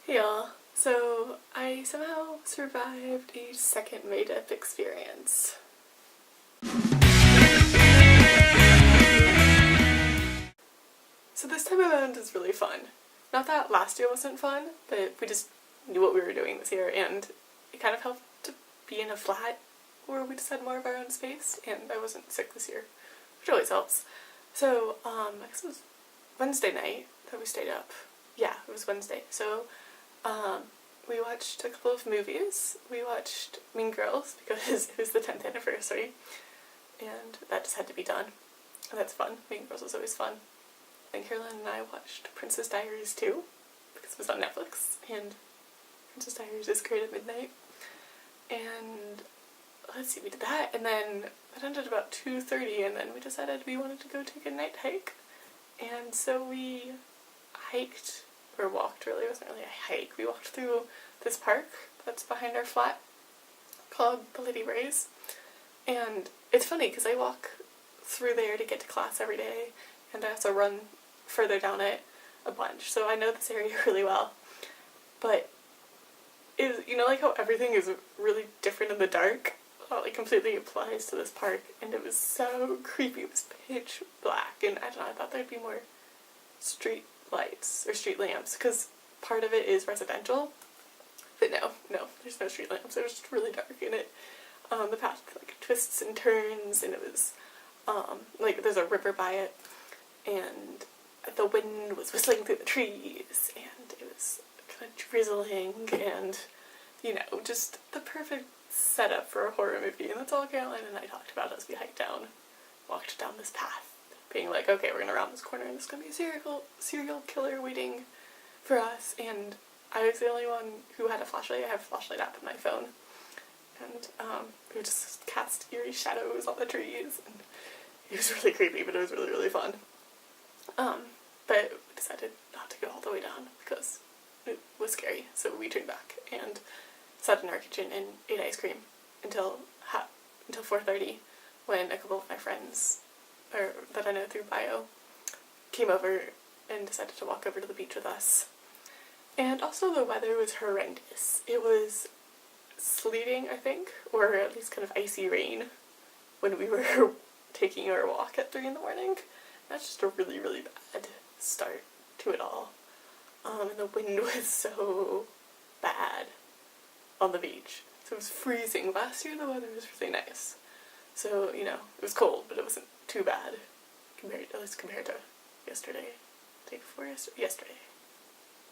Hey y'all, so I somehow survived a second made-up experience. So this time around is really fun. Not that last year wasn't fun, but we just knew what we were doing this year, and it kind of helped to be in a flat where we just had more of our own space, and I wasn't sick this year, which always helps. So, I guess it was Wednesday night that we stayed up. Yeah, it was Wednesday. So, we watched a couple of movies. We watched Mean Girls because it was the 10th anniversary, and that just had to be done. And that's fun. Mean Girls was always fun. And Caroline and I watched Princess Diaries too, because it was on Netflix, and Princess Diaries is great at midnight. And let's see, we did that, and then it ended about 2:30, and then we decided we wanted to go take a night hike. And so we hiked, or walked really, it wasn't really a hike, we walked through this park that's behind our flat called the Lady Rays. And it's funny because I walk through there to get to class every day, and I also run further down it a bunch, so I know this area really well. But you know, like how everything is really different in the dark? Well, it completely applies to this park, and it was so creepy. It was pitch black, and I don't know, I thought there'd be more street lights or street lamps, because part of it is residential, but no, there's no street lamps. It was just really dark, and the path like twists and turns, and it was like there's a river by it, and the wind was whistling through the trees, and it was kind of drizzling, and you know, just the perfect setup for a horror movie. And that's all Caroline and I talked about as we walked down this path, being like, okay, we're gonna round this corner and there's gonna be a serial killer waiting for us. And I was the only one who had a flashlight. I have a flashlight app on my phone, and we would just cast eerie shadows on the trees, and it was really creepy, but it was really, really fun. But we decided not to go all the way down because it was scary, so we turned back and sat in our kitchen and ate ice cream until 4:30, when a couple of my friends, or that I know through bio, came over and decided to walk over to the beach with us. And also the weather was horrendous. It was sleeting, I think, or at least kind of icy rain when we were taking our walk at 3 in the morning. That's just a really, really bad start to it all. And the wind was so bad on the beach. So it was freezing. Last year the weather was really nice. So, you know, it was cold, but it wasn't too bad compared to yesterday. Day before yesterday.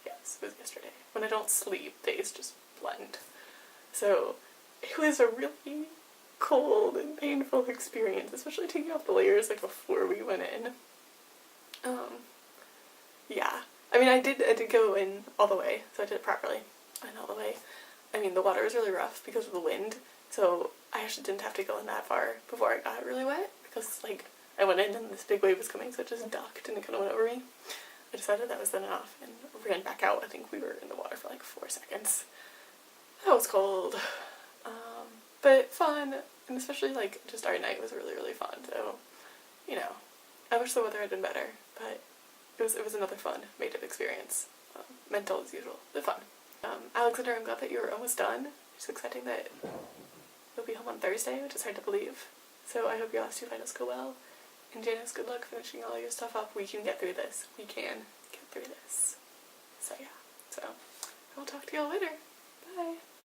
Yes, it was yesterday. When I don't sleep, days just blend. So it was a really cold and painful experience, especially taking off the layers like before we went in. Yeah. I mean, I did go in all the way, so I did it properly. And all the way. I mean, the water was really rough because of the wind, so I actually didn't have to go in that far before I got really wet, because, like, I went in and this big wave was coming, so it just ducked and it kind of went over me. I decided that was then enough and ran back out. I think we were in the water for like 4 seconds. That was cold. But fun, and especially, like, just our night was really, really fun, so, you know, I wish the weather had been better, but it was another fun made-up experience. Mental as usual, but fun. Alexandra, I'm glad that you were almost done. It's exciting that you'll be home on Thursday, which is hard to believe. So I hope your last 2 finals go well. And Janice, good luck finishing all your stuff up. We can get through this. We can get through this. So yeah. So I will talk to y'all later. Bye.